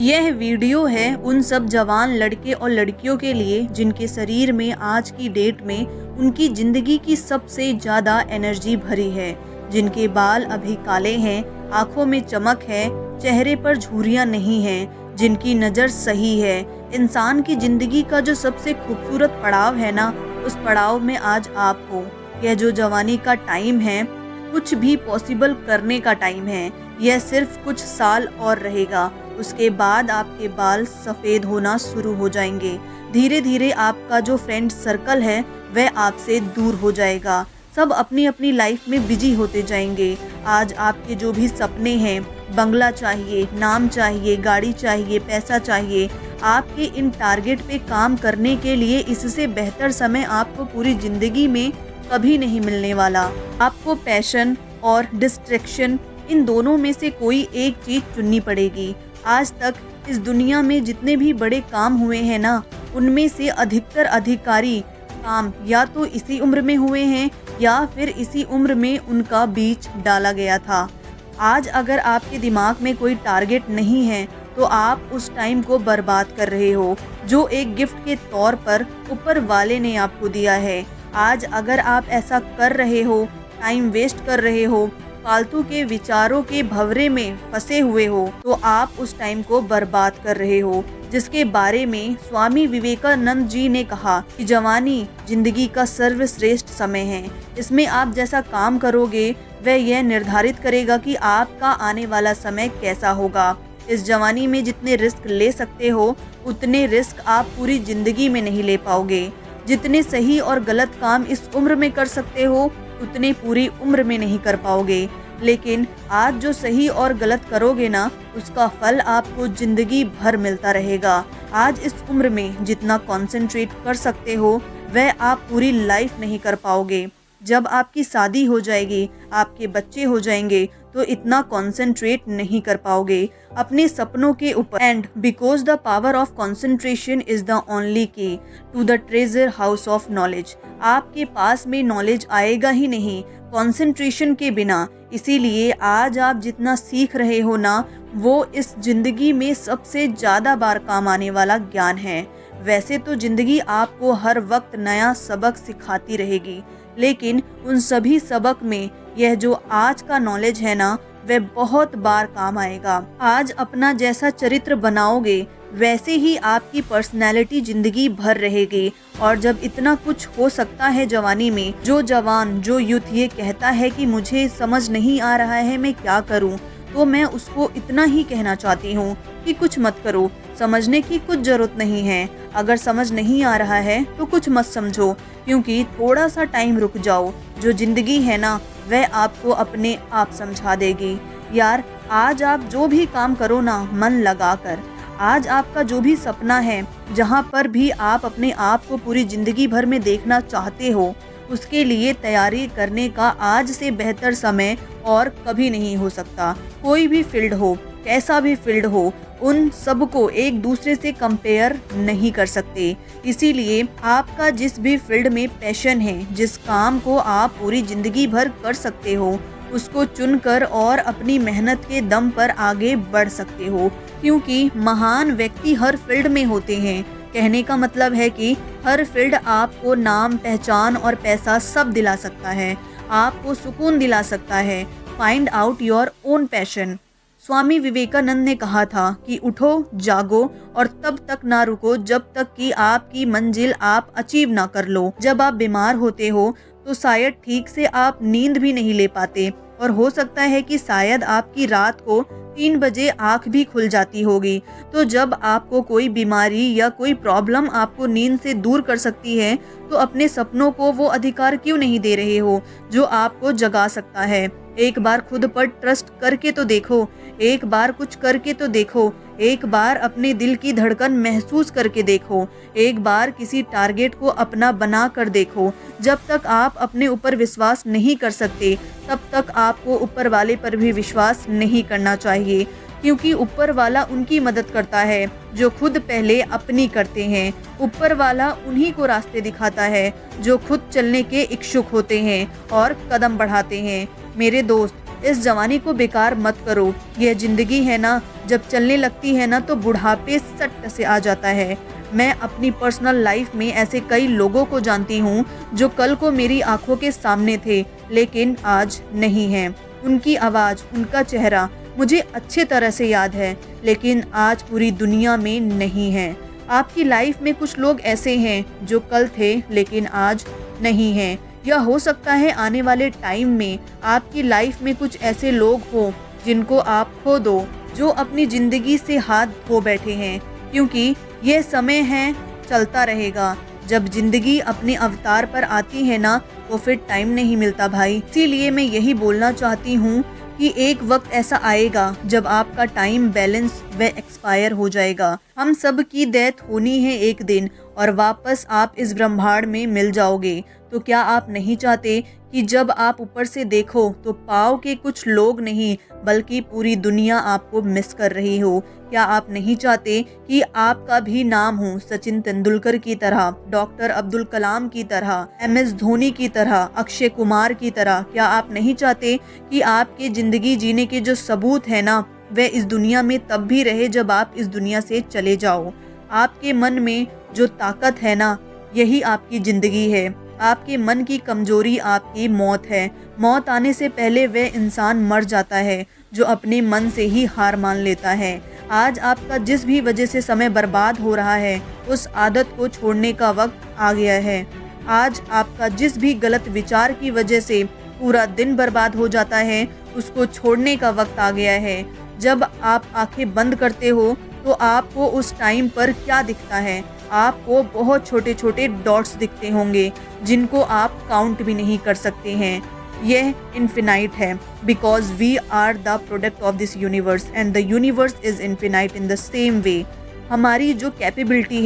यह वीडियो है उन सब जवान लड़के और लड़कियों के लिए जिनके शरीर में आज की डेट में उनकी ज़िंदगी की सबसे ज़्यादा एनर्जी भरी है, जिनके बाल अभी काले हैं, आंखों में चमक है, चेहरे पर झुर्रियाँ नहीं हैं, जिनकी नज़र सही है। इंसान की ज़िंदगी का जो सबसे खूबसूरत पड़ाव है ना, उस पड़ाव में आज आप हो। यह जो जवानी का टाइम है, कुछ भी पॉसिबल करने का टाइम है। यह सिर्फ कुछ साल और रहेगा, उसके बाद आपके बाल सफ़ेद होना शुरू हो जाएंगे। धीरे धीरे आपका जो फ्रेंड सर्कल है वह आपसे दूर हो जाएगा। सब अपनी अपनी लाइफ में बिजी होते जाएंगे। आज आपके जो भी सपने हैं, बंगला चाहिए, नाम चाहिए, गाड़ी चाहिए, पैसा चाहिए, आपके इन टारगेट पे काम करने के लिए इससे बेहतर समय आपको पूरी ज़िंदगी में कभी नहीं मिलने वाला। आपको पैशन और डिस्ट्रैक्शन, इन दोनों में से कोई एक चीज़ चुननी पड़ेगी। आज तक इस दुनिया में जितने भी बड़े काम हुए हैं ना, उनमें से अधिकतर अधिकारी काम या तो इसी उम्र में हुए हैं या फिर इसी उम्र में उनका बीज डाला गया था। आज अगर आपके दिमाग में कोई टारगेट नहीं है तो आप उस टाइम को बर्बाद कर रहे हो, जो एक गिफ्ट के तौर पर ऊपर वाले ने आपको दिया है। आज अगर आप ऐसा कर रहे हो, टाइम वेस्ट कर रहे हो, फालतू के विचारों के भंवरे में फंसे हुए हो, तो आप उस टाइम को बर्बाद कर रहे हो, जिसके बारे में स्वामी विवेकानंद जी ने कहा कि जवानी जिंदगी का सर्वश्रेष्ठ समय है। इसमें आप जैसा काम करोगे वह यह निर्धारित करेगा कि आपका आने वाला समय कैसा होगा। इस जवानी में जितने रिस्क ले सकते हो उतने रिस्क आप पूरी जिंदगी में नहीं ले पाओगे। जितने सही और गलत काम इस उम्र में कर सकते हो उतने पूरी उम्र में नहीं कर पाओगे। लेकिन आज जो सही और गलत करोगे ना, उसका फल आपको जिंदगी भर मिलता रहेगा। आज इस उम्र में जितना कंसंट्रेट कर सकते हो वह आप पूरी लाइफ नहीं कर पाओगे। जब आपकी शादी हो जाएगी, आपके बच्चे हो जाएंगे, तो इतना कंसंट्रेट नहीं कर पाओगे अपने सपनों के ऊपर। And because the power of concentration is the only key to the treasure house of knowledge. आपके पास में नॉलेज आएगा ही नहीं कंसंट्रेशन के बिना। इसीलिए आज आप जितना सीख रहे हो ना, वो इस जिंदगी में सबसे ज़्यादा बार काम आने वाला ज्ञान है। वैसे तो जिंदगी आपको हर वक्त नया सबक सिखाती रहेगी, लेकिन उन सभी सबक में यह जो आज का नॉलेज है ना, वह बहुत बार काम आएगा। आज अपना जैसा चरित्र बनाओगे वैसे ही आपकी पर्सनैलिटी जिंदगी भर रहेगी। और जब इतना कुछ हो सकता है जवानी में, जो जवान, जो यूथ ये कहता है कि मुझे समझ नहीं आ रहा है मैं क्या करूं, तो मैं उसको इतना ही कहना चाहती हूँ कि कुछ मत करो। समझने की कुछ ज़रूरत नहीं है। अगर समझ नहीं आ रहा है तो कुछ मत समझो, क्योंकि थोड़ा सा टाइम रुक जाओ। जो ज़िंदगी है ना, वह आपको अपने आप समझा देगी। यार, आज आप जो भी काम करो ना, मन लगा कर। आज आपका जो भी सपना है, जहाँ पर भी आप अपने आप को पूरी ज़िंदगी भर में देखना चाहते हो, उसके लिए तैयारी करने का आज से बेहतर समय और कभी नहीं हो सकता। कोई भी फील्ड हो, कैसा भी फील्ड हो, उन सबको एक दूसरे से कंपेयर नहीं कर सकते। इसीलिए आपका जिस भी फील्ड में पैशन है, जिस काम को आप पूरी ज़िंदगी भर कर सकते हो, उसको चुनकर और अपनी मेहनत के दम पर आगे बढ़ सकते हो। क्योंकि महान व्यक्ति हर फील्ड में होते हैं। कहने का मतलब है कि हर फील्ड आपको नाम, पहचान और पैसा सब दिला सकता है, आपको सुकून दिला सकता है। Find out your own passion. Swami Vivekananda ने कहा था कि उठो, जागो और तब तक ना रुको जब तक कि आपकी मंजिल आप अचीव ना कर लो। जब आप बीमार होते हो तो शायद ठीक से आप नींद भी नहीं ले पाते, और हो सकता है कि शायद आपकी रात को 3 बजे आँख भी खुल जाती होगी। तो जब आपको कोई बीमारी या कोई प्रॉब्लम आपको नींद से दूर कर सकती है, तो अपने सपनों को वो अधिकार क्यों नहीं दे रहे हो जो आपको जगा सकता है। एक बार खुद पर ट्रस्ट करके तो देखो, एक बार कुछ करके तो देखो, एक बार अपने दिल की धड़कन महसूस करके देखो, एक बार किसी टारगेट को अपना बना कर देखो। जब तक आप अपने ऊपर विश्वास नहीं कर सकते, तब तक आपको ऊपर वाले पर भी विश्वास नहीं करना चाहिए, क्योंकि ऊपर वाला उनकी मदद करता है जो खुद पहले अपनी करते हैं। ऊपर वाला उन्हीं को रास्ते दिखाता है जो खुद चलने के इच्छुक होते हैं और कदम बढ़ाते हैं। मेरे दोस्त, इस जवानी को बेकार मत करो। यह जिंदगी है ना, जब चलने लगती है ना तो बुढ़ापे सट से आ जाता है। मैं अपनी पर्सनल लाइफ में ऐसे कई लोगों को जानती हूँ जो कल को मेरी आंखों के सामने थे लेकिन आज नहीं हैं। उनकी आवाज़, उनका चेहरा मुझे अच्छे तरह से याद है लेकिन आज पूरी दुनिया में नहीं है। आपकी लाइफ में कुछ लोग ऐसे हैं जो कल थे लेकिन आज नहीं हैं। या हो सकता है आने वाले टाइम में आपकी लाइफ में कुछ ऐसे लोग हों जिनको आप खो दो, जो अपनी ज़िंदगी से हाथ धो बैठे हैं, क्योंकि यह समय है चलता रहेगा। जब ज़िंदगी अपने अवतार पर आती है ना तो फिर टाइम नहीं मिलता भाई। इसीलिए मैं यही बोलना चाहती हूँ कि एक वक्त ऐसा आएगा जब आपका टाइम बैलेंस व एक्सपायर हो जाएगा। हम सब की डेथ होनी है एक दिन और वापस आप इस ब्रह्मांड में मिल जाओगे। तो क्या आप नहीं चाहते कि जब आप ऊपर से देखो तो पाओ कि कुछ लोग नहीं बल्कि पूरी दुनिया आपको मिस कर रही हो? क्या आप नहीं चाहते कि आपका भी नाम हो सचिन तेंदुलकर की तरह, डॉक्टर अब्दुल कलाम की तरह, MS धोनी की तरह, अक्षय कुमार की तरह? क्या आप नहीं चाहते कि आपके ज़िंदगी जीने के जो सबूत है ना वह इस दुनिया में तब भी रहे जब आप इस दुनिया से चले जाओ? आपके मन में जो ताकत है ना यही आपकी ज़िंदगी है। आपके मन की कमजोरी आपकी मौत है। मौत आने से पहले वह इंसान मर जाता है जो अपने मन से ही हार मान लेता है। आज आपका जिस भी वजह से समय बर्बाद हो रहा है उस आदत को छोड़ने का वक्त आ गया है। आज आपका जिस भी गलत विचार की वजह से पूरा दिन बर्बाद हो जाता है उसको छोड़ने का वक्त आ गया है। जब आप आंखें बंद करते हो तो आपको उस टाइम पर क्या दिखता है? आपको बहुत छोटे छोटे डॉट्स दिखते होंगे जिनको आप काउंट भी नहीं कर सकते हैं। यह इन्फिनाइट है because we are the product of this universe and the universe is infinite in the same way. हमारी जो कैपेबिलिटी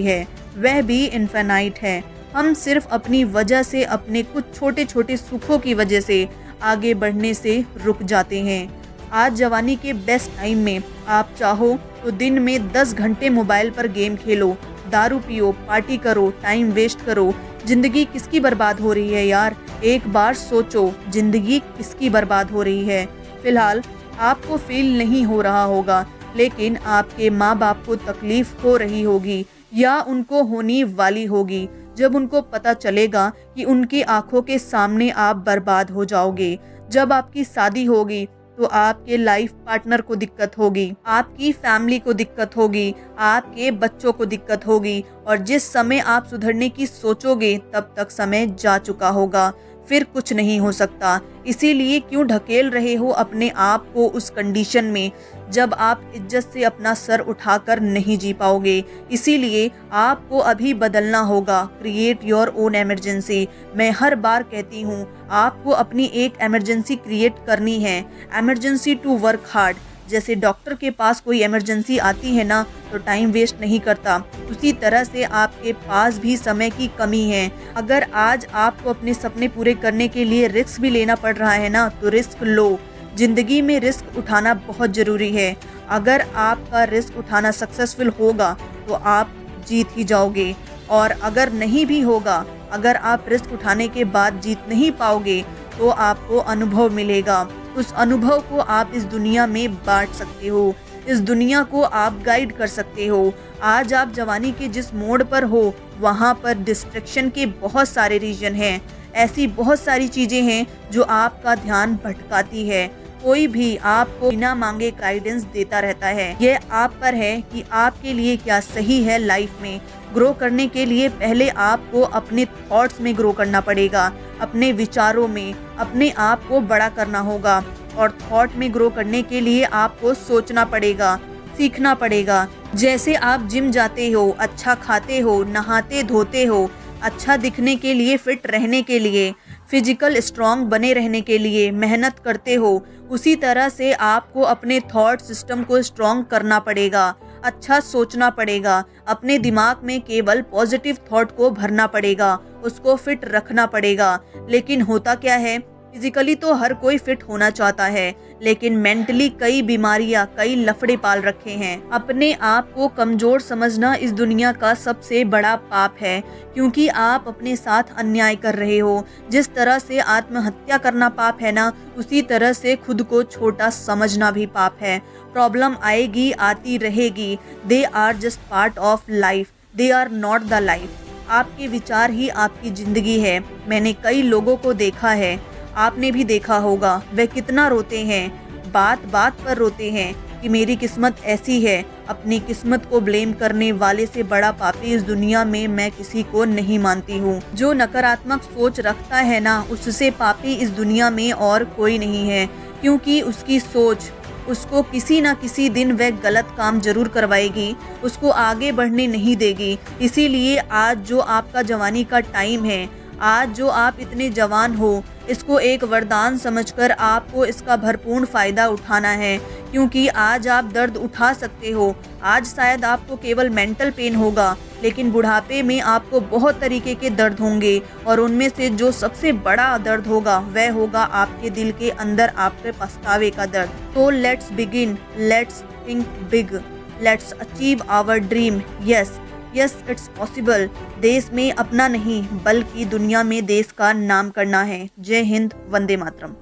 है वह भी इन्फिनाइट है। हम सिर्फ अपनी वजह से, अपने कुछ छोटे छोटे सुखों की वजह से आगे बढ़ने से रुक जाते हैं। आज जवानी के बेस्ट टाइम में आप चाहो तो दिन में 10 घंटे मोबाइल पर गेम खेलो, दारू पियो, पार्टी करो, टाइम वेस्ट करो। जिंदगी किसकी बर्बाद हो रही है यार? एक बार सोचो, जिंदगी किसकी बर्बाद हो रही है? फिलहाल आपको फील नहीं हो रहा होगा लेकिन आपके माँ बाप को तकलीफ हो रही होगी या उनको होने वाली होगी जब उनको पता चलेगा कि उनकी आंखों के सामने आप बर्बाद हो जाओगे। जब आपकी शादी होगी तो आपके लाइफ पार्टनर को दिक्कत होगी, आपकी फैमिली को दिक्कत होगी, आपके बच्चों को दिक्कत होगी और जिस समय आप सुधरने की सोचोगे तब तक समय जा चुका होगा। फिर कुछ नहीं हो सकता। इसीलिए क्यों ढकेल रहे हो अपने आप को उस कंडीशन में जब आप इज्जत से अपना सर उठाकर नहीं जी पाओगे? इसीलिए आपको अभी बदलना होगा। Create your own emergency. मैं हर बार कहती हूँ आपको अपनी एक इमरजेंसी क्रिएट करनी है। Emergency to work hard. जैसे डॉक्टर के पास कोई इमरजेंसी आती है ना तो टाइम वेस्ट नहीं करता, उसी तरह से आपके पास भी समय की कमी है। अगर आज आपको अपने सपने पूरे करने के लिए रिस्क भी लेना पड़ रहा है ना तो रिस्क लो। जिंदगी में रिस्क उठाना बहुत ज़रूरी है। अगर आपका रिस्क उठाना सक्सेसफुल होगा तो आप जीत ही जाओगे और अगर नहीं भी होगा, अगर आप रिस्क उठाने के बाद जीत नहीं पाओगे तो आपको अनुभव मिलेगा। उस अनुभव को आप इस दुनिया में बांट सकते हो, इस दुनिया को आप गाइड कर सकते हो। आज आप जवानी के जिस मोड़ पर हो वहाँ पर डिस्ट्रैक्शन के बहुत सारे रीजन हैं। ऐसी बहुत सारी चीज़ें हैं जो आपका ध्यान भटकाती है। कोई भी आपको बिना मांगे गाइडेंस देता रहता है। ये आप पर है कि आपके लिए क्या सही है लाइफ में। ग्रो करने के लिए पहले आपको अपने थॉट्स में ग्रो करना पड़ेगा, अपने विचारों में अपने आप को बड़ा करना होगा। और थॉट में ग्रो करने के लिए आपको सोचना पड़ेगा, सीखना पड़ेगा। जैसे आप जिम जाते हो, अच्छा खाते हो, नहाते धोते हो, अच्छा दिखने के लिए, फिट रहने के लिए, फिजिकल स्ट्रांग बने रहने के लिए मेहनत करते हो, उसी तरह से आपको अपने थॉट सिस्टम को स्ट्रांग करना पड़ेगा। अच्छा सोचना पड़ेगा, अपने दिमाग में केवल पॉजिटिव थॉट को भरना पड़ेगा, उसको फिट रखना पड़ेगा। लेकिन होता क्या है फिजिकली तो हर कोई फिट होना चाहता है, लेकिन मेंटली कई बीमारियां, कई लफड़े पाल रखे हैं। अपने आप को कमजोर समझना इस दुनिया का सबसे बड़ा पाप है, क्योंकि आप अपने साथ अन्याय कर रहे हो। जिस तरह से आत्महत्या करना पाप है ना, उसी तरह से खुद को छोटा समझना भी पाप है। प्रॉब्लम आएगी, आती रहेगी। They are just part of life, they are not the life. आपके विचार ही आपकी जिंदगी है। मैंने कई लोगों को देखा है, आपने भी देखा होगा, वे कितना रोते हैं, बात बात पर रोते हैं कि मेरी किस्मत ऐसी है। अपनी किस्मत को ब्लेम करने वाले से बड़ा पापी इस दुनिया में मैं किसी को नहीं मानती हूँ। जो नकारात्मक सोच रखता है ना, उससे पापी इस दुनिया में और कोई नहीं है, क्योंकि उसकी सोच उसको किसी ना किसी दिन वह गलत काम जरूर करवाएगी, उसको आगे बढ़ने नहीं देगी। इसीलिए आज जो आपका जवानी का टाइम है, आज जो आप इतने जवान हो, इसको एक वरदान समझकर आपको इसका भरपूर फ़ायदा उठाना है, क्योंकि आज आप दर्द उठा सकते हो। आज शायद आपको केवल मेंटल पेन होगा, लेकिन बुढ़ापे में आपको बहुत तरीके के दर्द होंगे, और उनमें से जो सबसे बड़ा दर्द होगा वह होगा आपके दिल के अंदर आपके पछतावे का दर्द। तो let's begin, let's think big, let's achieve our dream. Yes it's possible. देश में अपना नहीं, बल्कि दुनिया में देश का नाम करना है। जय हिंद, वंदे मातरम।